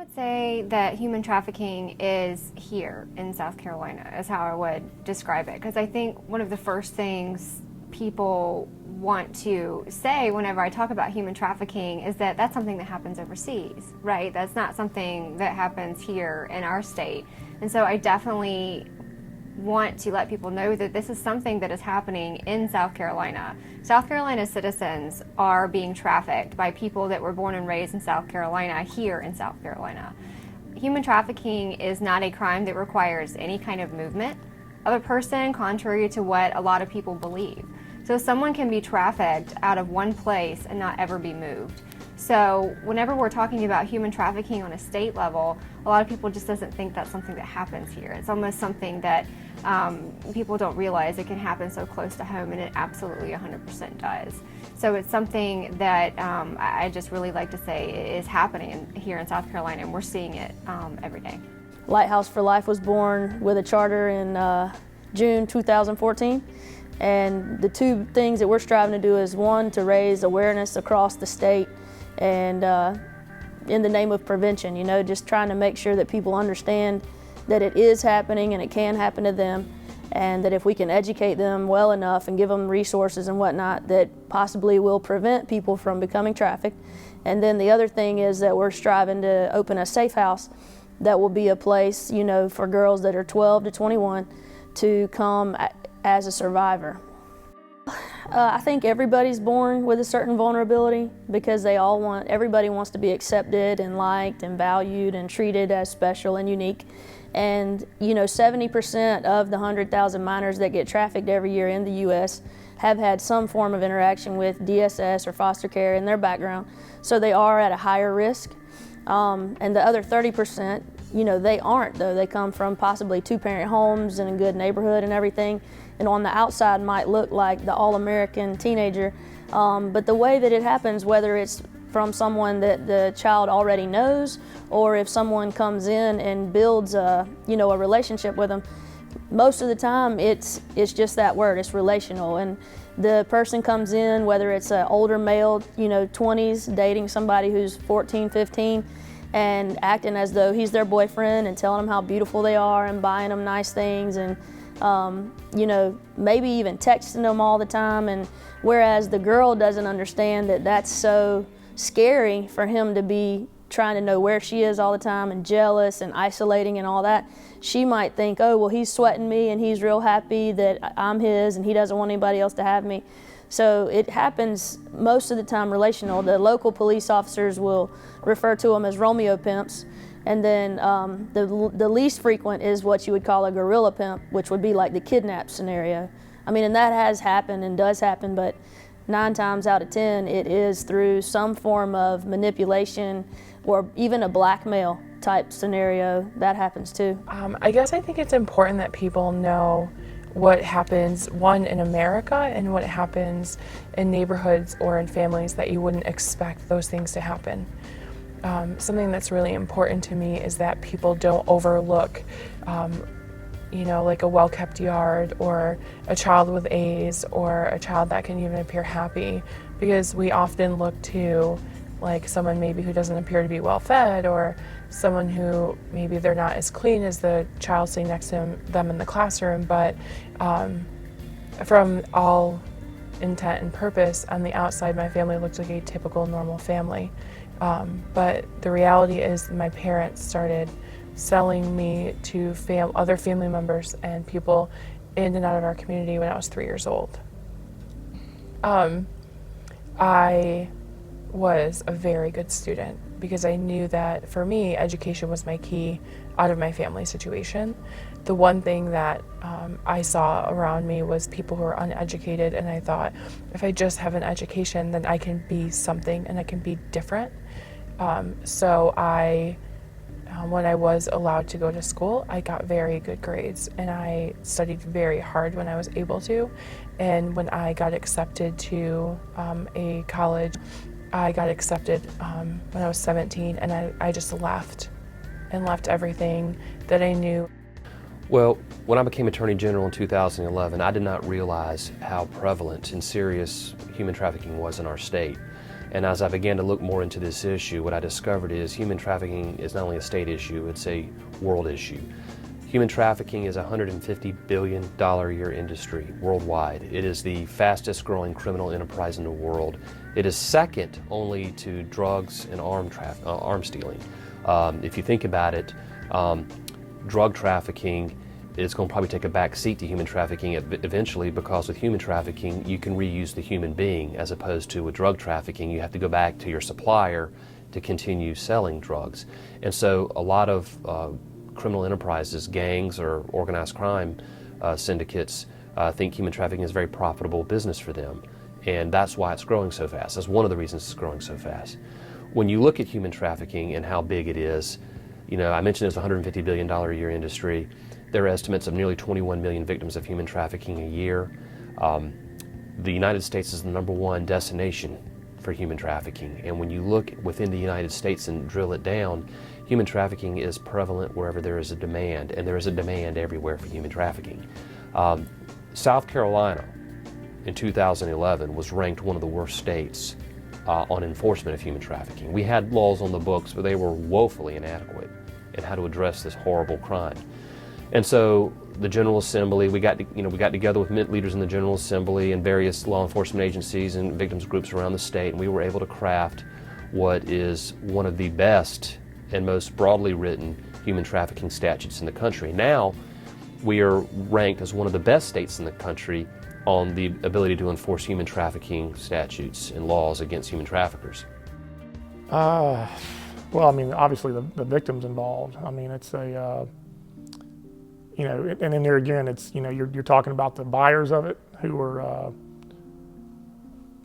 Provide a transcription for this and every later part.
would say that human trafficking is here in South Carolina, is how I would describe it. Because I think one of the first things people want to say whenever I talk about human trafficking is that that's something that happens overseas, right? That's not something that happens here in our state. And so I definitely want to let people know that this is something that is happening in South Carolina. South Carolina citizens are being trafficked by people that were born and raised in South Carolina here in South Carolina. Human trafficking is not a crime that requires any kind of movement of a person, contrary to what a lot of people believe. So someone can be trafficked out of one place and not ever be moved. So whenever we're talking about human trafficking on a state level, a lot of people just doesn't think that's something that happens here. It's almost something that people don't realize it can happen so close to home, and it absolutely 100% does. So it's something that I just really like to say is happening here in South Carolina, and we're seeing it every day. Lighthouse for Life was born with a charter in June 2014. And the two things that we're striving to do is, one, to raise awareness across the state and in the name of prevention, just trying to make sure that people understand that it is happening and it can happen to them, and that if we can educate them well enough and give them resources and whatnot, that possibly will prevent people from becoming trafficked. And then the other thing is that we're striving to open a safe house that will be a place, for girls that are 12 to 21 to come as a survivor. I think everybody's born with a certain vulnerability because everybody wants to be accepted and liked and valued and treated as special and unique. And 70% of the 100,000 minors that get trafficked every year in the U.S. have had some form of interaction with DSS or foster care in their background, so they are at a higher risk. And the other 30%, they aren't, though. They come from possibly two-parent homes in a good neighborhood and everything, and on the outside might look like the all-American teenager. But the way that it happens, whether it's from someone that the child already knows, or if someone comes in and builds a relationship with them, most of the time it's just that word, it's relational. And the person comes in, whether it's an older male, 20s, dating somebody who's 14, 15, and acting as though he's their boyfriend and telling them how beautiful they are and buying them nice things and maybe even texting them all the time. And whereas the girl doesn't understand that that's so scary for him to be trying to know where she is all the time and jealous and isolating and all that, she might think, oh, well, he's sweating me and he's real happy that I'm his and he doesn't want anybody else to have me. So it happens most of the time relational. The local police officers will refer to them as Romeo pimps. And then the least frequent is what you would call a gorilla pimp, which would be like the kidnap scenario. And that has happened and does happen, but 9 times out of 10, it is through some form of manipulation or even a blackmail type scenario. That happens too. I guess I think it's important that people know what happens, one, in America, and what happens in neighborhoods or in families that you wouldn't expect those things to happen. Something that's really important to me is that people don't overlook, like a well-kept yard or a child with A's or a child that can even appear happy, because we often look to like someone maybe who doesn't appear to be well-fed, or someone who maybe they're not as clean as the child sitting next to them in the classroom, but from all intent and purpose, on the outside my family looked like a typical normal family. But the reality is my parents started selling me to other family members and people in and out of our community when I was 3 years old. I was a very good student because I knew that for me, education was my key out of my family situation. The one thing that I saw around me was people who were uneducated, and I thought, if I just have an education, then I can be something and I can be different. So when I was allowed to go to school, I got very good grades, and I studied very hard when I was able to. And when I got accepted to a college, I got accepted when I was 17, and I just left everything that I knew. Well, when I became Attorney General in 2011, I did not realize how prevalent and serious human trafficking was in our state. And as I began to look more into this issue, what I discovered is human trafficking is not only a state issue, it's a world issue. Human trafficking is a $150 billion a year industry worldwide. It is the fastest growing criminal enterprise in the world. It is second only to drugs and arms stealing. If you think about it, drug trafficking is going to probably take a back seat to human trafficking eventually, because with human trafficking you can reuse the human being, as opposed to with drug trafficking you have to go back to your supplier to continue selling drugs. And so a lot of criminal enterprises, gangs or organized crime syndicates think human trafficking is a very profitable business for them, and that's why it's growing so fast. That's one of the reasons it's growing so fast. When you look at human trafficking and how big it is, you know, I mentioned it's a $150 billion a year industry. There are estimates of nearly 21 million victims of human trafficking a year. The United States is the #1 destination for human trafficking, and when you look within the United States and drill it down, human trafficking is prevalent wherever there is a demand, and there is a demand everywhere for human trafficking. South Carolina in 2011 was ranked one of the worst states on enforcement of human trafficking. We had laws on the books, but they were woefully inadequate in how to address this horrible crime. And so the General Assembly, we got together with leaders in the General Assembly and various law enforcement agencies and victims groups around the state, and we were able to craft what is one of the best and most broadly written human trafficking statutes in the country. Now we are ranked as one of the best states in the country on the ability to enforce human trafficking statutes and laws against human traffickers. Well, I mean, obviously the victims involved. I mean, it's a, you know, and in there again, it's, you know, you're talking about the buyers of it, who are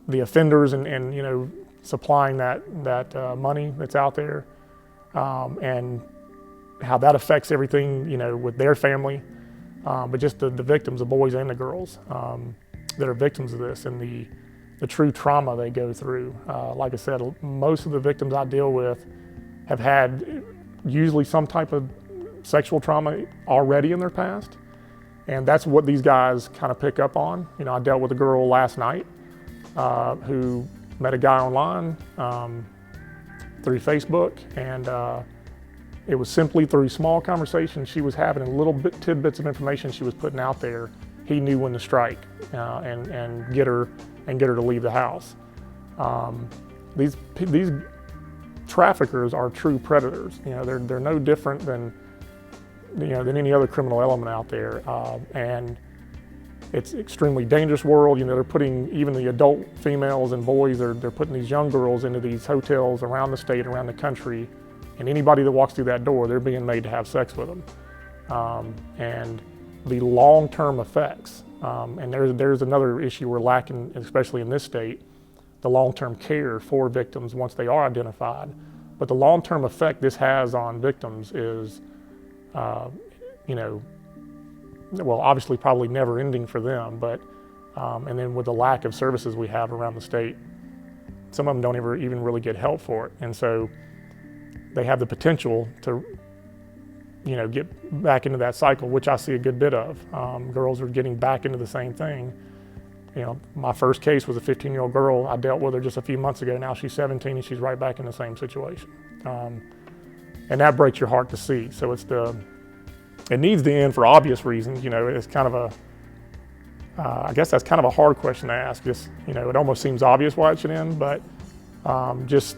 the offenders, and you know, supplying that money that's out there, and how that affects everything, you know, with their family, but just the victims, the boys and the girls that are victims of this, and the true trauma they go through. Like I said, most of the victims I deal with have had usually some type of sexual trauma already in their past, and that's what these guys kind of pick up on. You know, I dealt with a girl last night who met a guy online through Facebook, and it was simply through small conversations she was having and little tidbits of information she was putting out there. He knew when to strike and get her to leave the house. These traffickers are true predators. You know, they're no different than any other criminal element out there, and it's an extremely dangerous world. You know, they're putting even the adult females and boys, they're putting these young girls into these hotels around the state, around the country, and anybody that walks through that door, they're being made to have sex with them. And the long-term effects, and there's another issue we're lacking, especially in this state, the long-term care for victims once they are identified. But the long-term effect this has on victims is, you know, well, obviously probably never ending for them, but, and then with the lack of services we have around the state, some of them don't even really get help for it. And so they have the potential to, you know, get back into that cycle, which I see a good bit of. Girls are getting back into the same thing. You know, my first case was a 15-year-old girl. I dealt with her just a few months ago. Now she's 17 and she's right back in the same situation. And that breaks your heart to see. So it needs to end for obvious reasons. You know, it's kind of a, I guess that's kind of a hard question to ask. Just, you know, it almost seems obvious why it should end, but just,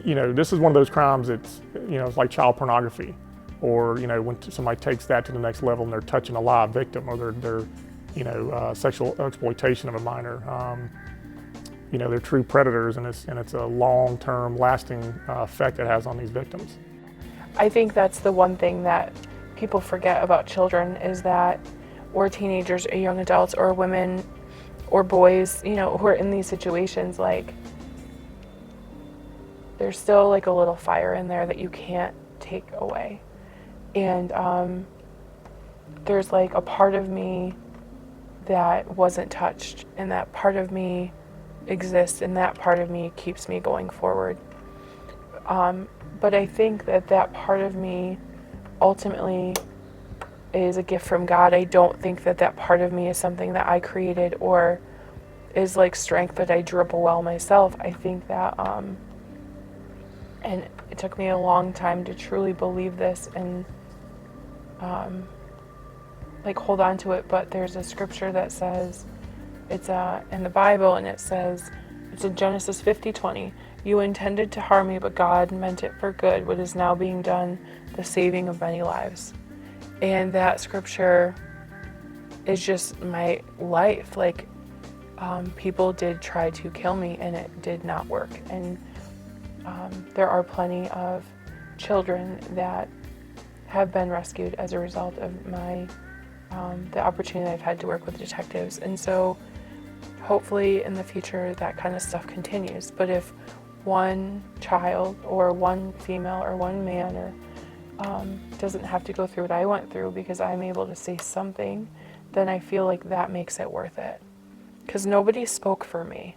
you know, this is one of those crimes that's, you know, it's like child pornography, or, you know, when somebody takes that to the next level and they're touching a live victim, or they're you know, sexual exploitation of a minor. You know, they're true predators, and it's a long-term, lasting effect it has on these victims. I think that's the one thing that people forget about children, is that, or teenagers or young adults or women or boys, you know, who are in these situations, like, there's still like a little fire in there that you can't take away. And there's like a part of me that wasn't touched, and that part of me exists, and that part of me keeps me going forward. But I think that part of me ultimately is a gift from God. I don't think that part of me is something that I created or is like strength, but I drew up a well myself. I think that, and it took me a long time to truly believe this and like hold on to it, but there's a scripture that says, it's in the Bible, and it says, it's in Genesis 50:20, you intended to harm me, but God meant it for good, what is now being done, the saving of many lives. And that scripture is just my life. Like, people did try to kill me, and it did not work. And there are plenty of children that have been rescued as a result of my the opportunity I've had to work with detectives. And so hopefully in the future that kind of stuff continues. But if one child or one female or one man or doesn't have to go through what I went through because I'm able to say something, then I feel like that makes it worth it. Because nobody spoke for me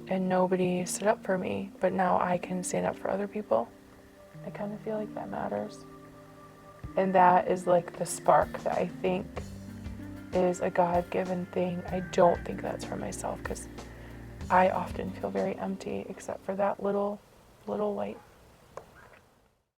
and nobody stood up for me, but now I can stand up for other people. I kind of feel like that matters. And that is like the spark that I think is a God-given thing. I don't think that's for myself, because I often feel very empty except for that little light.